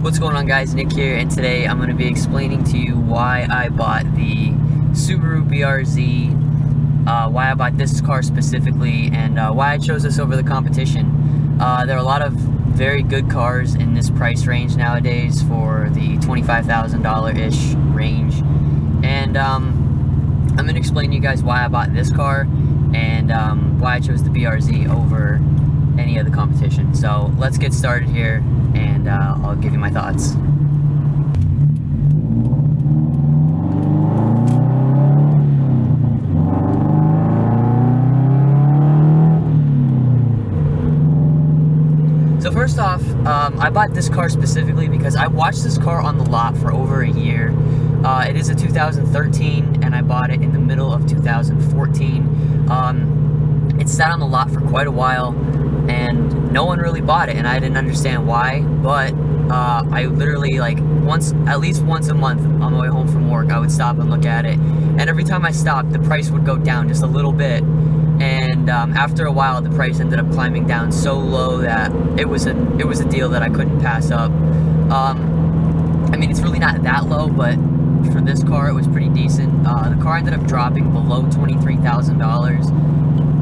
What's going on, guys? Nick here, and today I'm going to be explaining to you why I bought the Subaru BRZ, why I bought this car specifically, and why I chose this over the competition. There are a lot of very good cars in this price range nowadays for the $25,000-ish range, and I'm going to explain to you guys why I bought this car and why I chose the BRZ over any of the competition. So let's get started here, and I'll give you my thoughts. So first off, I bought this car specifically because I watched this car on the lot for over a year. It is a 2013, and I bought it in the middle of 2014. It sat on the lot for quite a while, and no one really bought it, and I didn't understand why. But I literally, like, at least once a month on my way home from work, I would stop and look at it, and every time I stopped, the price would go down just a little bit. And after a while, the price ended up climbing down so low that it was a deal that I couldn't pass up. I mean, it's really not that low, but for this car, it was pretty decent. The car ended up dropping below $23,000,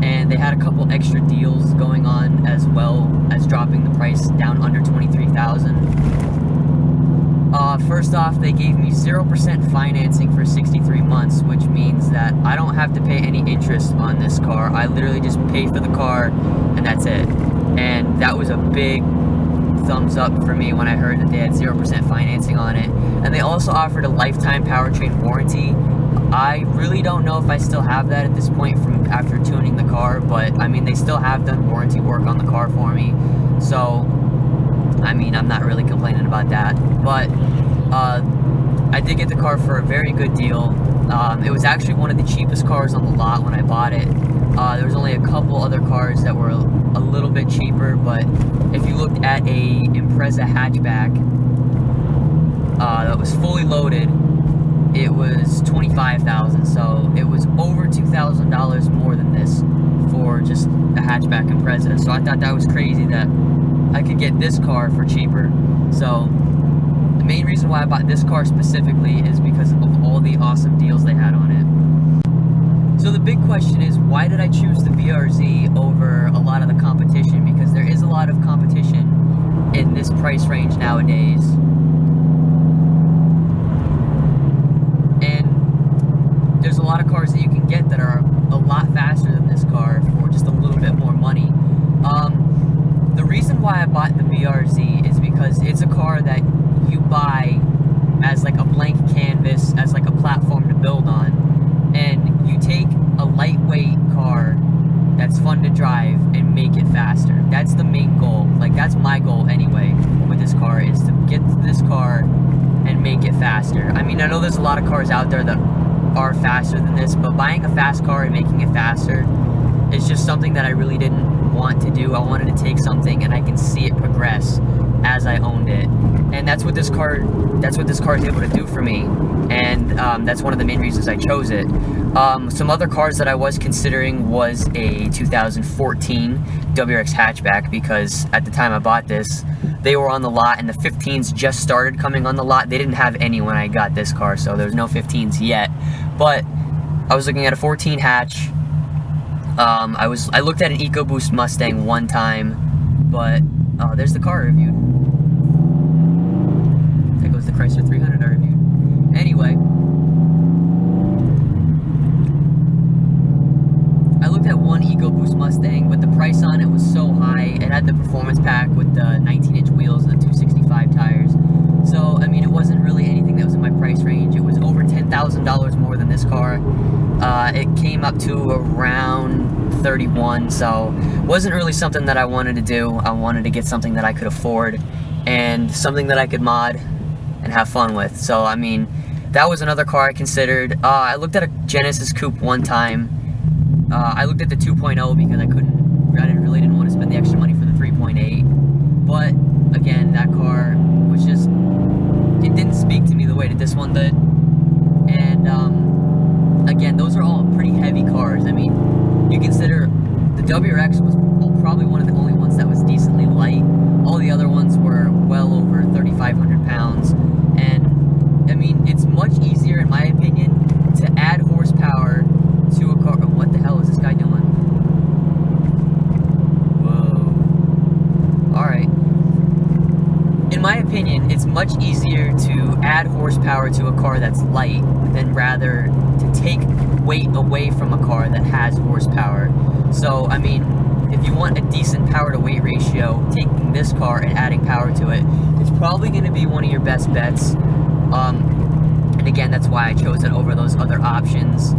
and they had a couple extra deals going on as well as dropping the price down under $23,000. First off, they gave me 0% financing for 63 months, which means that I don't have to pay any interest on this car. I literally just pay for the car, and that's it. And that was a big thumbs up for me when I heard that they had 0% financing on it. And they also offered a lifetime powertrain warranty. I really don't know if I still have that at this point from after tuning the car, but I mean, they still have done warranty work on the car for me, so I mean, I'm not really complaining about that. But I did get the car for a very good deal. It was actually one of the cheapest cars on the lot when I bought it. There was only a couple other cars that were a little bit cheaper, but if you looked at a Impreza hatchback that was fully loaded, it was $25,000, so it was over $2,000 more than this for just a hatchback Impreza. So I thought that was crazy that I could get this car for cheaper. So the main reason why I bought this car specifically is because of all the awesome deals they had on it. So the big question is, why did I choose the BRZ over a lot of the competition? Because there is a lot of competition in this price range nowadays. There's a lot of cars that you can get that are a lot faster than this car for just a little bit more money. The reason why I bought the BRZ is because it's a car that you buy as like a blank canvas, as like a platform to build on, and you take a lightweight car that's fun to drive and make it faster. That's the main goal. Like, that's my goal anyway with this car, is to get this car and make it faster. I mean, I know there's a lot of cars out there that are faster than this, but buying a fast car and making it faster is just something that I really didn't want to do. I wanted to take something and I can see it progress as I owned it, and that's what this car is able to do for me, and that's one of the main reasons I chose it. Some other cars that I was considering was a 2014 WRX hatchback, because at the time I bought this, they were on the lot, and the 15s just started coming on the lot. They didn't have any when I got this car, so there was no 15s yet. But I was looking at a 14 hatch. I looked at an EcoBoost Mustang one time, but there's the car I reviewed. There goes the Chrysler 300 I reviewed. Anyway, I looked at one EcoBoost Mustang, but the price on it was so high. It had the performance pack with the 19-inch wheels and the 265 tires. So, I mean, it wasn't really anything that was in my price range. It was over $10,000 more than this car. It came up to around 31, so wasn't really something that I wanted to do. I wanted to get something that I could afford and something that I could mod and have fun with. So, I mean, that was another car I considered. I looked at a Genesis Coupe one time. I looked at the 2.0 because I really didn't want to spend the extra money for the 3.8. But again, that car was just, it didn't speak to me the way that this one did. And again, those are all pretty heavy cars. I mean, you consider the WRX was probably one of the only ones that was decently light. All the other ones were well over 3,500 in my opinion, it's much easier to add horsepower to a car that's light than rather to take weight away from a car that has horsepower. So, I mean, if you want a decent power to weight ratio, taking this car and adding power to it is probably going to be one of your best bets. And again, that's why I chose it over those other options.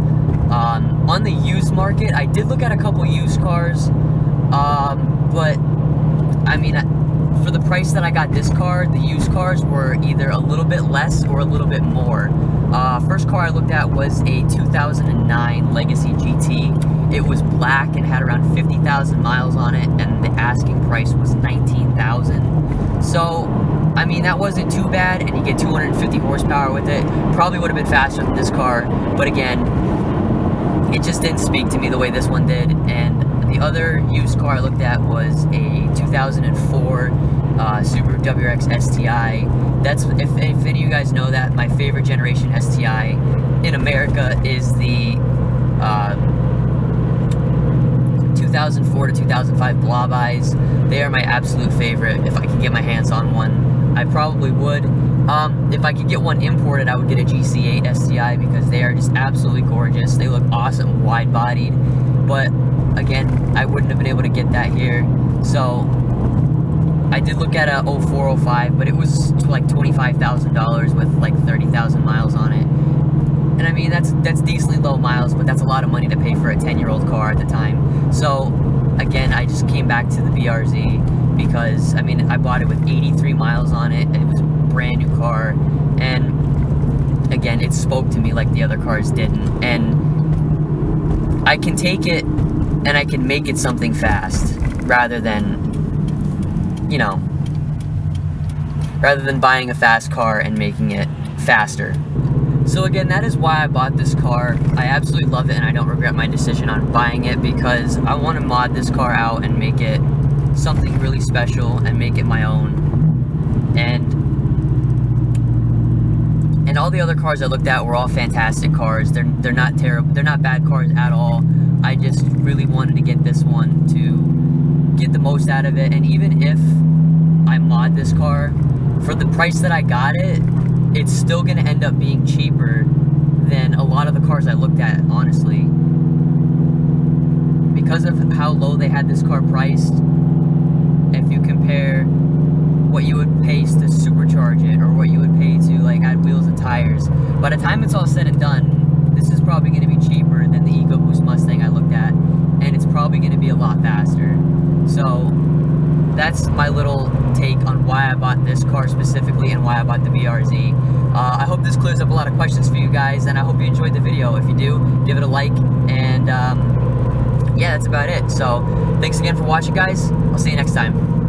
On the used market, I did look at a couple used cars, but I mean, for the price that I got this car, the used cars were either a little bit less or a little bit more. First car I looked at was a 2009 Legacy GT. It was black and had around 50,000 miles on it, and the asking price was $19,000. So, I mean, that wasn't too bad, and you get 250 horsepower with it. Probably would have been faster than this car, but again, it just didn't speak to me the way this one did. And the other used car I looked at was a 2004 Subaru WRX STI. That's, if any of you guys know that, my favorite generation STI in America is the 2004 to 2005 Blob Eyes. They are my absolute favorite. If I could get my hands on one, I probably would. If I could get one imported, I would get a GC8 STI because they are just absolutely gorgeous. They look awesome, wide-bodied. But again, I wouldn't have been able to get that here. So I did look at a 0405, but it was like $25,000 with like 30,000 miles on it. And I mean, that's decently low miles, but that's a lot of money to pay for a 10-year-old car at the time. So again, I just came back to the BRZ because, I mean, I bought it with 83 miles on it, and it was a brand new car, and again, it spoke to me like the other cars didn't. And I can take it and I can make it something fast rather than, you know, rather than buying a fast car and making it faster. So again, that is why I bought this car. I absolutely love it, and I don't regret my decision on buying it because I want to mod this car out and make it something really special and make it my own. And all the other cars I looked at were all fantastic cars. They're not terrible. They're not bad cars at all. I just really wanted to get this one to get the most out of it. And even if I mod this car, for the price that I got it, it's still going to end up being cheaper than a lot of the cars I looked at, honestly. Because of how low they had this car priced, if you compare what you would pay to supercharge it or what you would pay to like add wheels and tires, by the time it's all said and done, this is probably going to be cheaper than the EcoBoost Mustang I looked at, and it's probably going to be a lot faster. So that's my little take on why I bought this car specifically and why I bought the BRZ. I hope this clears up a lot of questions for you guys, and I hope you enjoyed the video. If you do, give it a like, and yeah, that's about it. So thanks again for watching, guys. I'll see you next time.